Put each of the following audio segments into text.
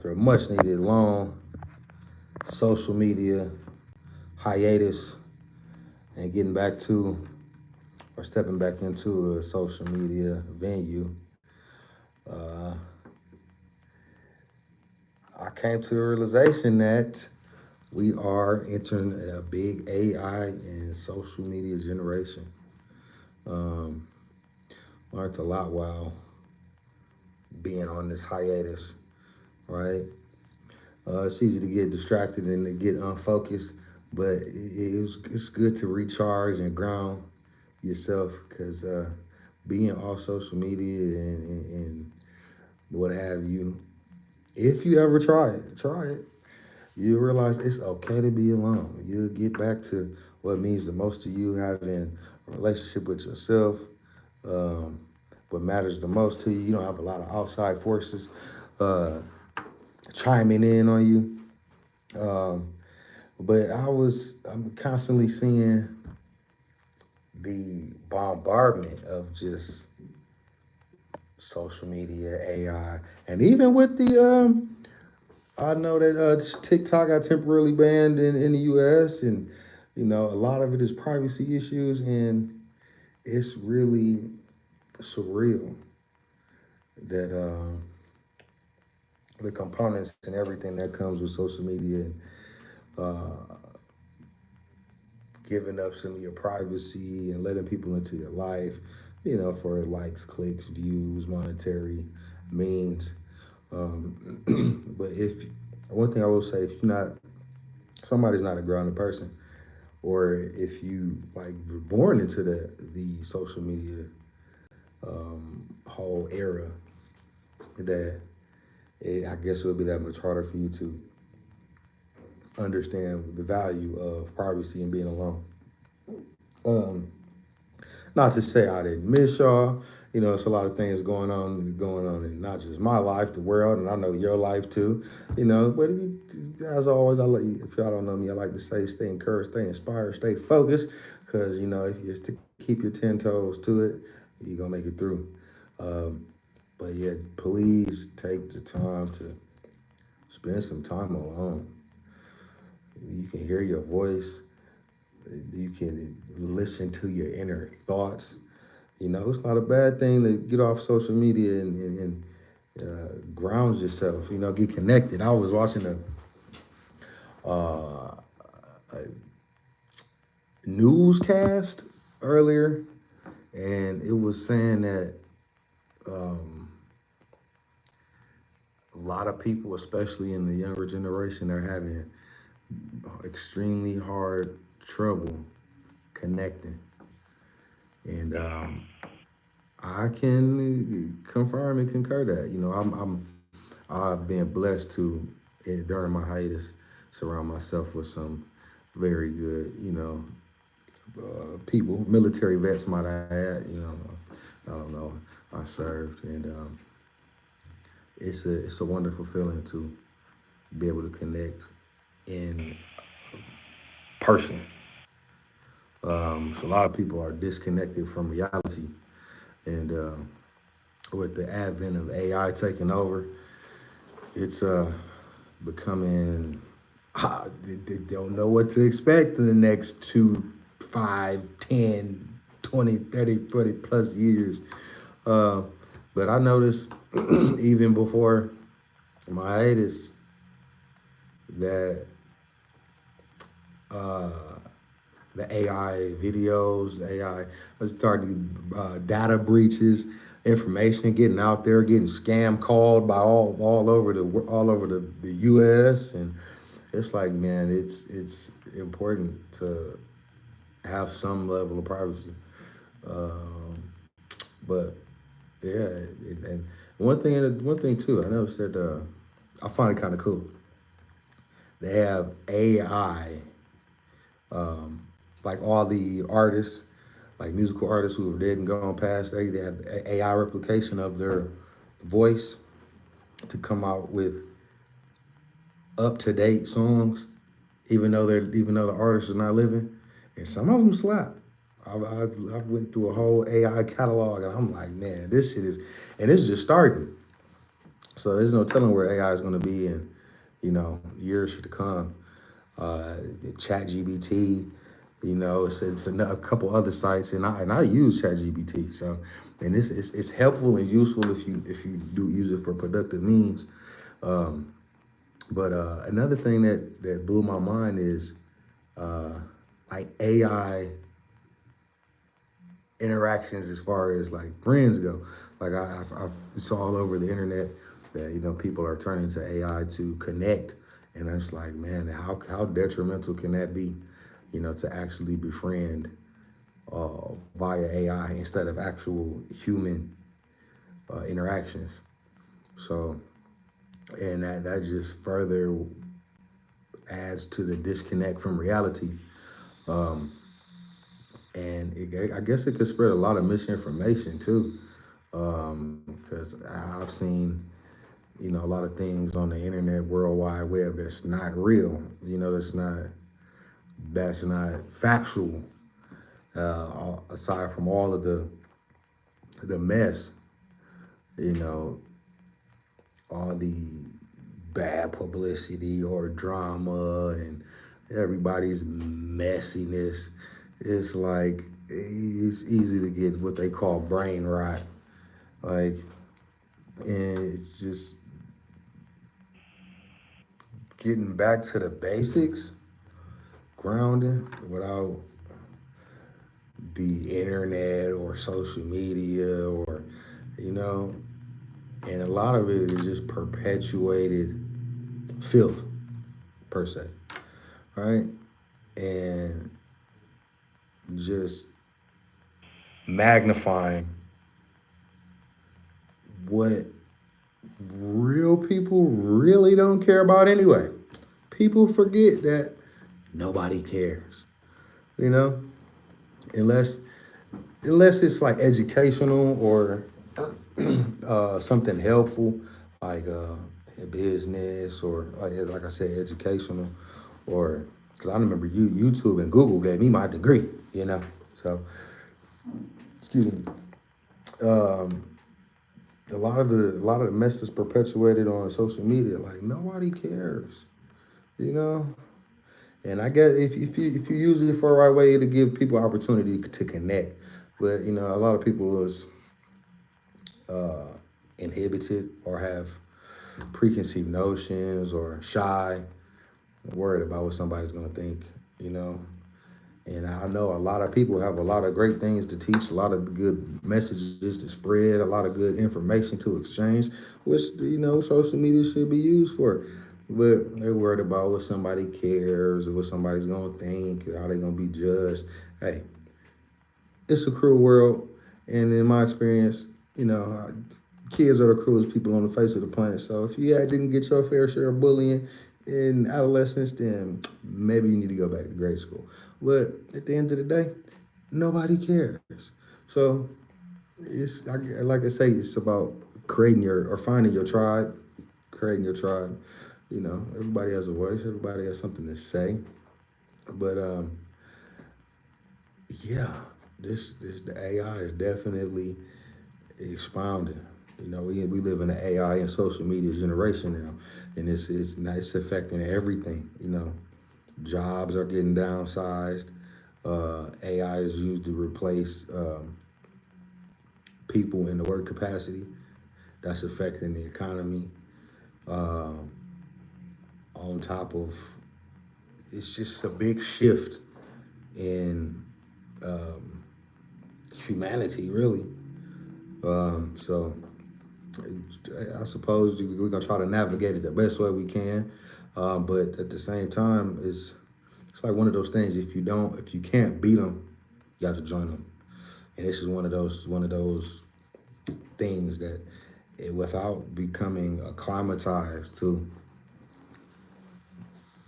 For a much needed long social media hiatus and getting back to or stepping back into the social media venue, uh, I came to the realization that we are entering a big AI and social media generation. Um, Learned a lot while being on this hiatus, right? It's easy to get distracted and to get unfocused, but it's good to recharge and ground yourself because being off social media and what have you, if you ever try it, you realize it's okay to be alone. You'll get back to what means the most to you, having a relationship with yourself. Um, what matters the most to you. You don't have a lot of outside forces uh, chiming in on you. But I'm constantly seeing the bombardment of just social media, AI, and even with I know that TikTok got temporarily banned in the U.S. and a lot of it is privacy issues, and it's really surreal that the components and everything that comes with social media and uh, giving up some of your privacy and letting people into your life, for likes, clicks, views, monetary means. But if one thing I will say, if you're not somebody's not a grounded person, or if you like were born into the social media whole era, that I guess it would be that much harder for you to understand the value of privacy and being alone. Um, Not to say I didn't miss y'all. It's a lot of things going on in not just my life, the world, and I know your life too. But as always, I let you. If y'all don't know me, I like to say, stay encouraged, stay inspired, stay focused. Because if you just to keep your 10 toes to it, you're gonna make it through. Um, but yeah, please take the time to spend some time alone. You can hear your voice. You can listen to your inner thoughts. It's not a bad thing to get off social media and ground yourself. Get connected. I was watching uh, a newscast earlier, and it was saying that um, a lot of people, especially in the younger generation, are having extremely hard trouble connecting. And I can confirm and concur that. I've been blessed to during my hiatus surround myself with some very good, people, military vets might I add. I don't know. I served, and it's a wonderful feeling to be able to connect in person. So a lot of people are disconnected from reality, and with the advent of AI taking over, it's becoming they don't know what to expect in the next 2, 5, 10, 20, 30, 40 plus years. Uh, but I noticed even before my hiatus that uh, the AI videos, the AI was starting data breaches, information getting out there, getting scam called by all over the U.S. and it's like, man, it's important to have some level of privacy. Um, but yeah, and one thing too, I noticed that I find it kind of cool. They have AI, um, like all the artists, like musical artists who have dead and gone past. They have AI replication of their voice to come out with up to date songs, even though the artist is not living, and some of them slap. I've went through a whole AI catalog, and I'm like, man, this shit is, and it's just starting. So there's no telling where AI is going to be in, years to come. Chat GBT, it's a couple other sites, and I use Chat GBT. So, and it's helpful and useful if you do use it for productive means. Um, but another thing that blew my mind is like AI interactions as far as like friends go. Like it's all over the internet that people are turning to AI to connect, and it's like, man, how detrimental can that be? To actually befriend via AI instead of actual human interactions. So, and that just further adds to the disconnect from reality. Um, and I guess it could spread a lot of misinformation too, because I've seen a lot of things on the internet, World Wide Web, that's not real. That's not factual. Aside from all of the mess, you know, all the bad publicity or drama and everybody's messiness, it's like it's easy to get what they call brain rot. Like, and it's just getting back to the basics, grounding without the internet or social media or, you know, and a lot of it is just perpetuated filth per se, right? And just magnifying what real people really don't care about anyway. People forget that nobody cares, you know, unless it's like educational or something helpful, like a business or like I said, educational, or because I remember YouTube and Google gave me my degree, So excuse me. Um, a lot of the mess that's perpetuated on social media, like nobody cares, you know. And I guess if you use it for the right way, to give people opportunity to connect. But a lot of people is uh, inhibited or have preconceived notions or shy, worried about what somebody's gonna think, you know. And I know a lot of people have a lot of great things to teach, a lot of good messages to spread, a lot of good information to exchange, which social media should be used for. But they're worried about what somebody cares or what somebody's gonna think, or how they're gonna be judged. Hey, it's a cruel world, and in my experience, kids are the cruelest people on the face of the planet. So if you didn't get your fair share of bullying in adolescence, then maybe you need to go back to grade school. But at the end of the day, nobody cares. So like I say, it's about creating your or finding your tribe, creating your tribe. Everybody has a voice. Everybody has something to say. But yeah, this the AI is definitely expounding. We live in an AI and social media generation now, and it's affecting everything. Jobs are getting downsized. AI is used to replace people in the work capacity. That's affecting the economy. Um, on top of, it's just a big shift in um, humanity, really. So I suppose we're gonna try to navigate it the best way we can, but at the same time, it's like one of those things. If you can't beat them, you have to join them. And this is one of those things that, without becoming acclimatized to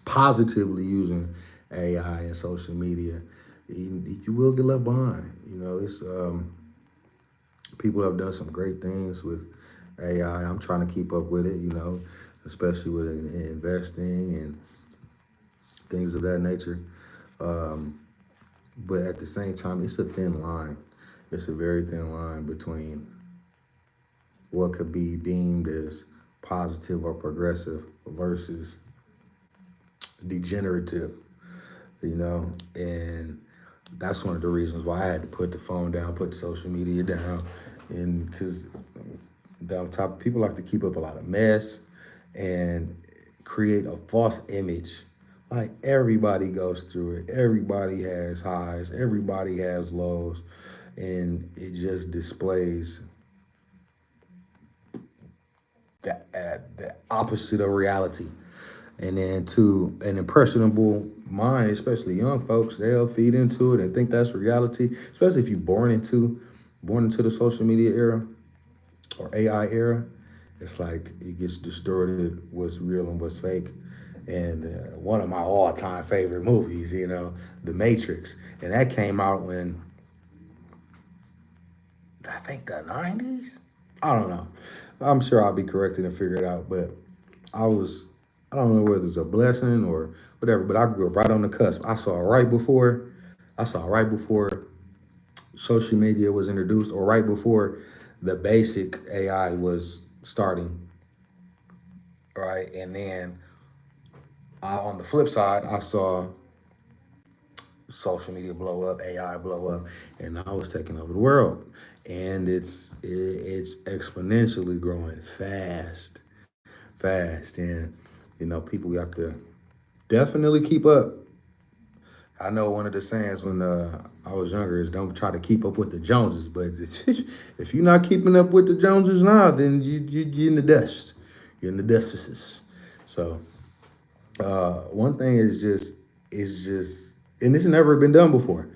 positively using AI and social media, you will get left behind. It's people have done some great things with AI. I'm trying to keep up with it, especially with investing and things of that nature. Um, but at the same time, it's a thin line. It's a very thin line between what could be deemed as positive or progressive versus degenerative, and that's one of the reasons why I had to put the phone down, put the social media down, and because on top, people like to keep up a lot of mess and create a false image. Like everybody goes through it. Everybody has highs. Everybody has lows, and it just displays the opposite of reality. And then to an impressionable mind, especially young folks, they'll feed into it and think that's reality. Especially if you're born into the social media era or AI era. It's like it gets distorted what's real and what's fake. And one of my all-time favorite movies, The Matrix, and that came out when I think the 90s. I don't know. I'm sure I'll be corrected and figure it out, but I don't know whether it's a blessing or whatever, but I grew up right on the cusp. I saw right before social media was introduced, or right before the basic AI was starting, right? And then on the flip side, I saw social media blow up, AI blow up, and I was taking over the world. And it's exponentially growing fast, and people we have to definitely keep up. I know one of the sayings when I was younger is don't try to keep up with the Joneses, but if you're not keeping up with the Joneses now, then you're in the dust. You're in the dustices. So one thing is just, and this has never been done before.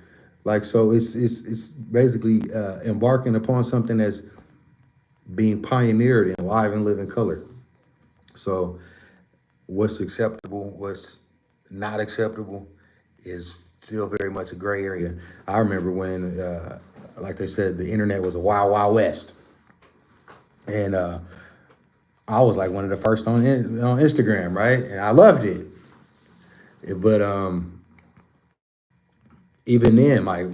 Like so, it's basically embarking upon something that's being pioneered in live and living color. So what's acceptable, what's not acceptable, is still very much a gray area. I remember when, like they said, the internet was a wild, wild west, and I was like one of the first on Instagram, right? And I loved it, but even then, my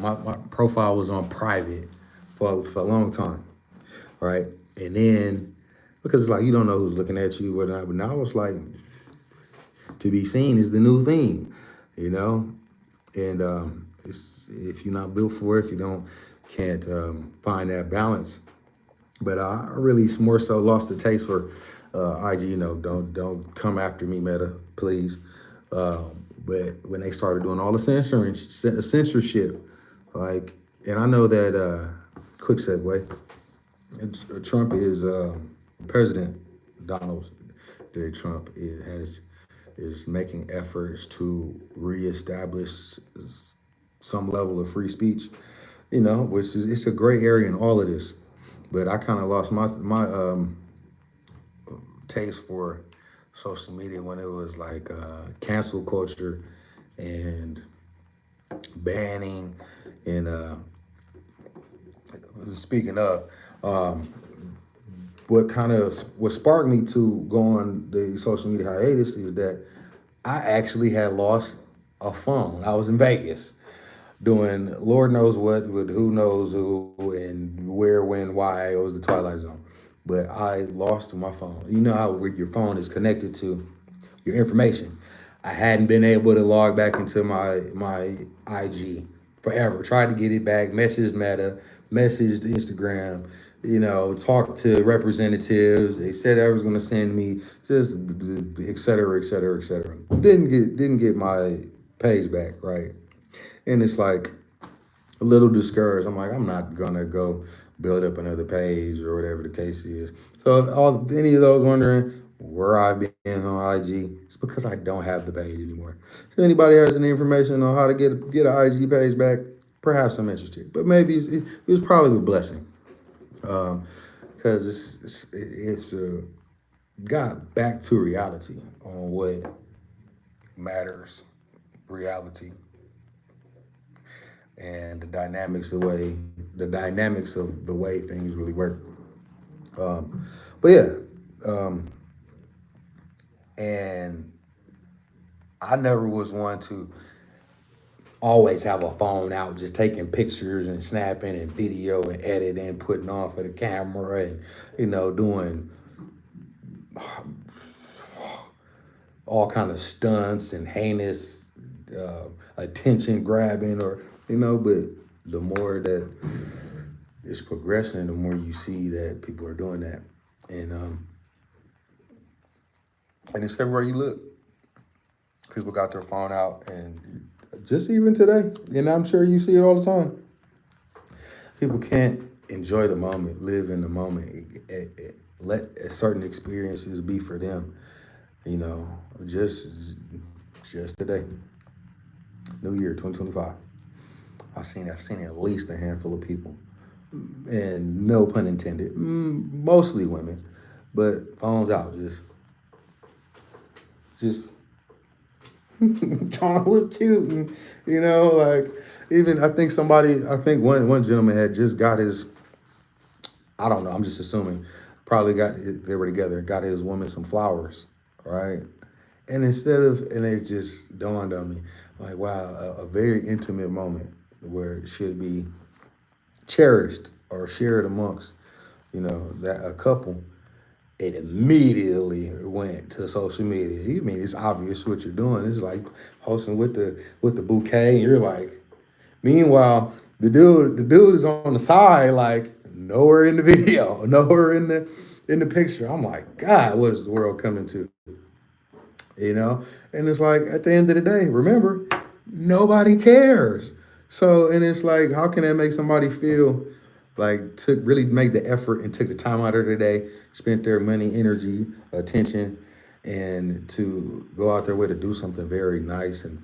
profile was on private for a long time, right? And then because it's like you don't know who's looking at you, whatnot. But now it's like to be seen is the new thing, you know. And it's if you're not built for it, if you can't find that balance. But I really more so lost the taste for IG. Don't come after me, Meta, please. But when they started doing all the censorship, like, and I know that quick segue, Trump is President Donald J. Trump is making efforts to reestablish some level of free speech, which is it's a gray area in all of this. But I kind of lost my taste for social media when it was like cancel culture and banning and speaking of what sparked me to go on the social media hiatus is that I actually had lost a phone. I was in Vegas doing Lord knows what with who knows who and where, when, why. It was the Twilight Zone. But I lost my phone. You know how your phone is connected to your information. I hadn't been able to log back into my IG forever. Tried to get it back, messaged Meta, messaged Instagram, talked to representatives. They said they was gonna send me just et cetera, et cetera, et cetera. Didn't get my page back, right? And it's like a little discouraged. I'm like, I'm not gonna go build up another page or whatever the case is. So if any of those wondering where I've been on IG, it's because I don't have the page anymore. If anybody has any information on how to get an IG page back, perhaps I'm interested. But maybe it was probably a blessing, because it's got back to reality on what matters, reality, and the dynamics of the way things really work. But yeah, and I never was one to always have a phone out, just taking pictures and snapping and video and editing, putting on for the camera and doing all kind of stunts and heinous attention grabbing, or but the more that it's progressing, the more you see that people are doing that, and it's everywhere you look. People got their phone out, and just even today, and I'm sure you see it all the time. People can't enjoy the moment, live in the moment, let certain experiences be for them. You know, just today, New Year 2025. I've seen at least a handful of people, and no pun intended, mostly women, but phones out, just trying to look cute, and like, even I think one gentleman had just got his, I don't know, I'm just assuming, probably they were together, got his woman some flowers, right? And and it just dawned on me, like, wow, a very intimate moment where it should be cherished or shared amongst, that a couple, it immediately went to social media. You mean it's obvious what you're doing? It's like posting with the bouquet, and you're like, meanwhile, the dude is on the side, like nowhere in the video, nowhere in the picture. I'm like, God, what is the world coming to? you know? And it's like, at the end of the day, remember, nobody cares. So, and it's like, how can that make somebody feel like really make the effort and took the time out of their day, spent their money, energy, attention, and to go out their way to do something very nice and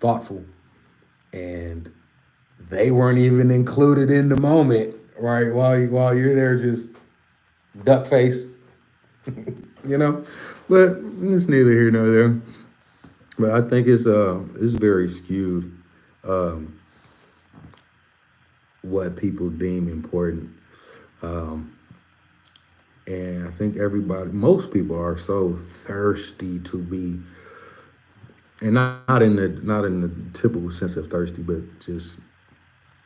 thoughtful. And they weren't even included in the moment, right? While you're there just duck face, you know? But it's neither here nor there. But I think it's very skewed, um, what people deem important. Um, and I think most people are so thirsty to be, and not in the typical sense of thirsty, but just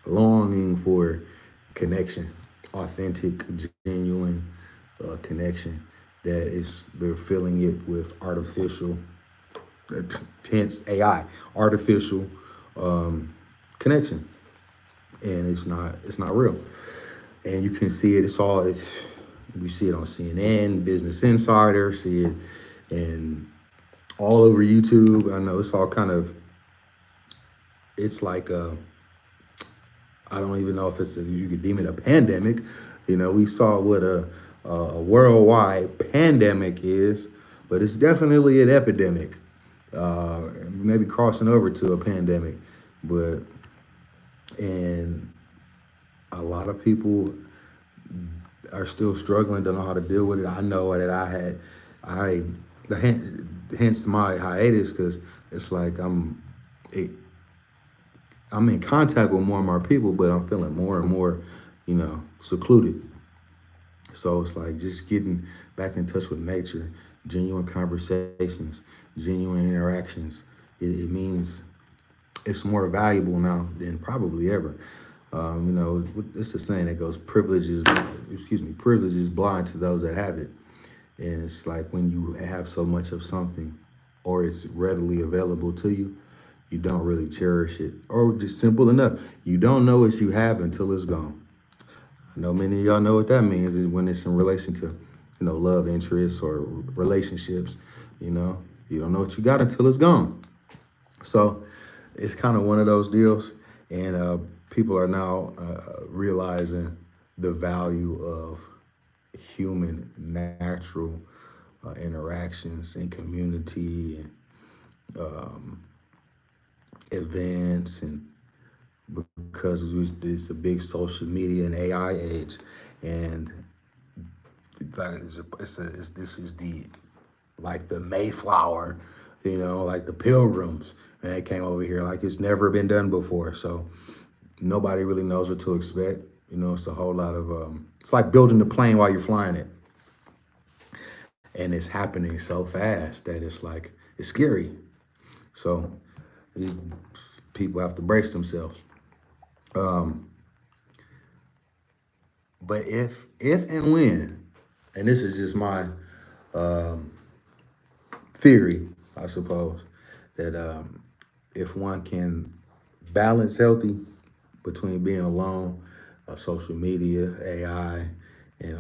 longing for connection, authentic, genuine connection. They're filling it with artificial, hence AI, artificial connection, and it's not real. And you can see it. You see it on CNN, Business Insider, see it, and all over YouTube. I know it's all kind of. It's like I don't even know if you could deem it a pandemic. We saw what a worldwide pandemic is, but it's definitely an epidemic. Maybe crossing over to a pandemic, but and a lot of people are still struggling to know how to deal with it. I know that I hence my hiatus, because it's like it, I'm in contact with more and more people, but I'm feeling more and more, secluded. So it's like just getting back in touch with nature, genuine conversations, genuine interactions. It means it's more valuable now than probably ever. It's a saying that goes, privilege is blind to those that have it. And it's like when you have so much of something, or it's readily available to you, you don't really cherish it. Or just simple enough, you don't know what you have until it's gone. I know many of y'all know what that means, is when it's in relation to, love interests or relationships, you don't know what you got until it's gone. So it's kind of one of those deals. And people are now realizing the value of human natural interactions in community and events, and because it's a big social media and AI age, and this is the like the Mayflower, like the Pilgrims, and they came over here like it's never been done before. So nobody really knows what to expect. It's a whole lot of it's like building the plane while you're flying it, and it's happening so fast that it's scary. So these people have to brace themselves. Um, but if and when, and this is just my um, theory, I suppose, that if one can balance healthy between being alone, social media, AI, and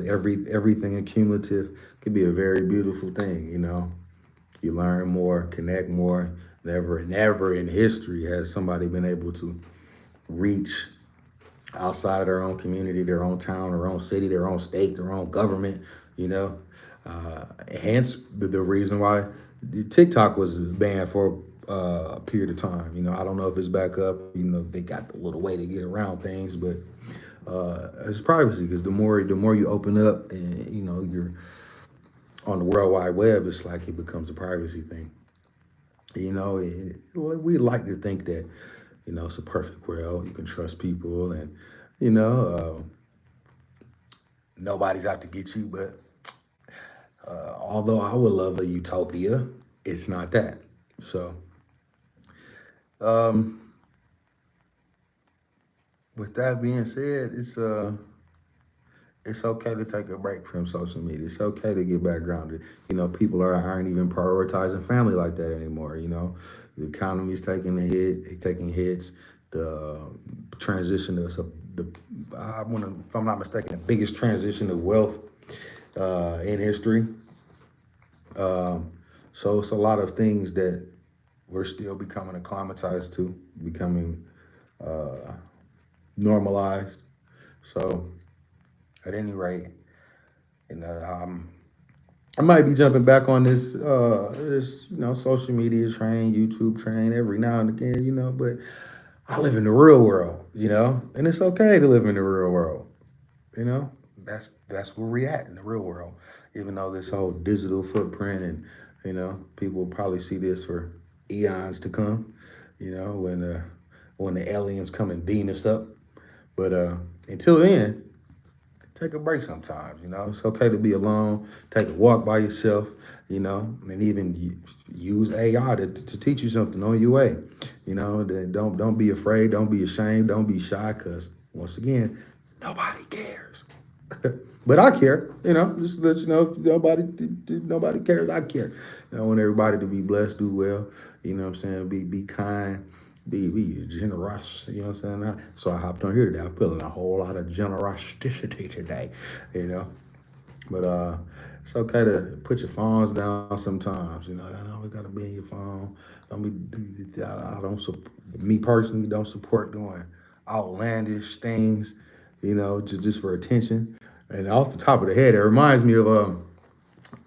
everything accumulative, could be a very beautiful thing. You learn more, connect more. Never in history has somebody been able to reach outside of their own community, their own town, their own city, their own state, their own government. You know, hence the reason why TikTok was banned for a period of time. I don't know if it's back up. They got the little way to get around things, but it's privacy, because the more you open up, and you're on the World Wide Web, it's like it becomes a privacy thing. We like to think that it's a perfect world. You can trust people, and you know nobody's out to get you. But although I would love a utopia, it's not that. So um, with that being said, it's okay to take a break from social media. It's okay to get back grounded. People aren't even prioritizing family like that anymore. The economy's taking hits. The transition of if I'm not mistaken, the biggest transition of wealth in history. So it's a lot of things that we're still becoming acclimatized to, becoming normalized. So at any rate, you know, um, I might be jumping back on this social media train, YouTube train every now and again, but I live in the real world, and it's okay to live in the real world, you know. That's where we at in the real world, even though this whole digital footprint, and people will probably see this for eons to come, when the aliens come and beam us up. But until then, take a break sometimes. It's okay to be alone. Take a walk by yourself. And even use AI to teach you something on your way. Don't be afraid. Don't be ashamed. Don't be shy. Cause once again, nobody cares. But I care. Just to let you know, if nobody cares, I care. I want everybody to be blessed, do well. You know what I'm saying? Be kind. Be generous, you know what I'm saying? So I hopped on here today. I'm feeling a whole lot of generosity today, you know. But it's okay to put your phones down sometimes. I know we gotta be in your phone. Don't be. I don't. Me personally, don't support doing outlandish things. Just for attention. And off the top of the head, it reminds me of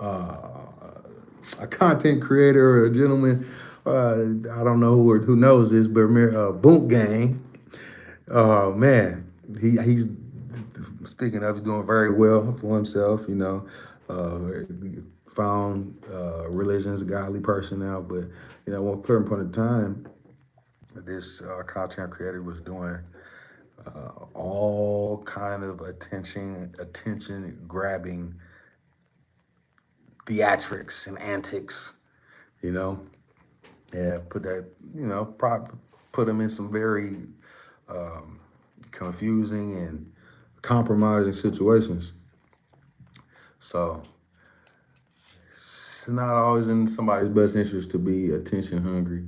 a content creator, a gentleman. I don't know who knows this, but Boot Gang. Man, he's speaking of, he's doing very well for himself. Found religion's a godly person now, but one certain point in time, this content creator was doing all kind of attention grabbing theatrics and antics. You know, yeah, put them in some very confusing and compromising situations. So it's not always in somebody's best interest to be attention hungry.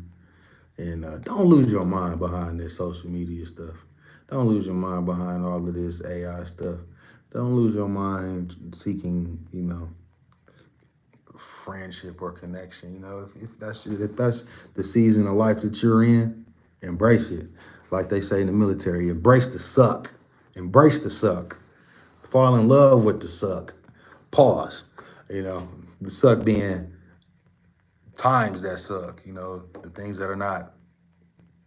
And don't lose your mind behind this social media stuff. Don't lose your mind behind all of this AI stuff. Don't lose your mind seeking, friendship or connection. If that's the season of life that you're in, embrace it. Like they say in the military, embrace the suck. Embrace the suck. Fall in love with the suck. Pause. The suck being times that suck. The things that are not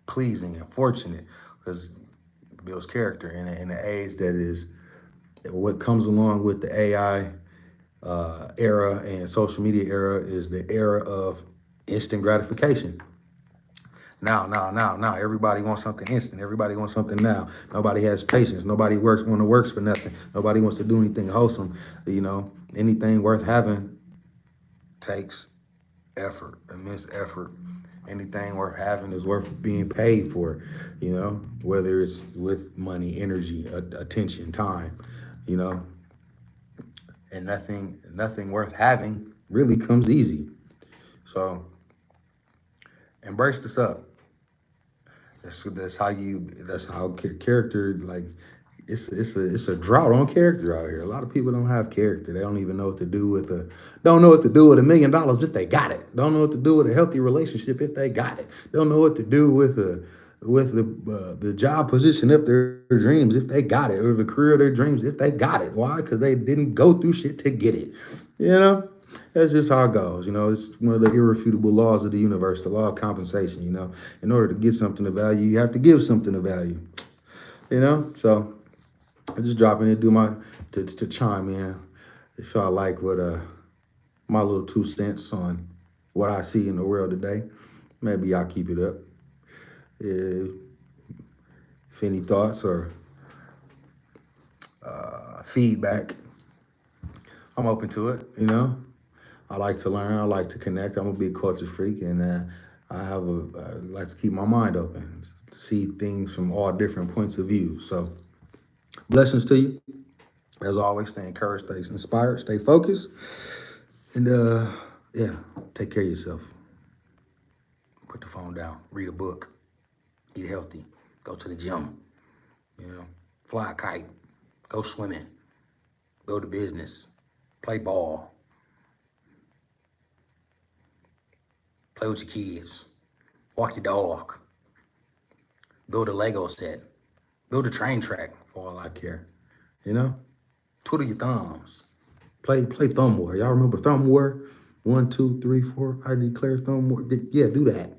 pleasing and fortunate, because it builds character in the age that is what comes along with the AI era and social media era is the era of instant gratification. Now. Everybody wants something instant. Everybody wants something now. Nobody has patience. Nobody works for nothing. Nobody wants to do anything wholesome. Anything worth having takes effort, immense effort. Anything worth having is worth being paid for, whether it's with money, energy, attention, time, you know. and nothing worth having really comes easy. So embrace this up. That's how character, like, it's a drought on character out here. A lot of people don't have character. They don't even know what to do with $1 million if they got it. Don't know what to do with a healthy relationship if they got it. Don't know what to do with the job position if their dreams if they got it, or the career of their dreams if they got it. Why? Because they didn't go through shit to get it. You know. That's just how it goes. It's one of the irrefutable laws of the universe, the law of compensation. In order to get something of value, you have to give something of value. So I'm just dropping it, to chime in. If y'all like what my little 2 cents on what I see in the world today, maybe y'all keep it up. If any thoughts or feedback, I'm open to it. I like to learn. I like to connect. I'm a big culture freak, and I like to keep my mind open to see things from all different points of view. So, blessings to you. As always, stay encouraged, stay inspired, stay focused, and take care of yourself. Put the phone down. Read a book. Eat healthy. Go to the gym. Fly a kite. Go swimming. Go to business. Play ball. Play with your kids. Walk your dog. Build a Lego set. Build a train track, for all I care. Twiddle your thumbs. Play Thumb War. Y'all remember Thumb War? 1, 2, 3, 4. I declare Thumb War. Yeah, do that.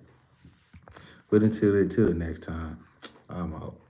But until the next time, I'm out.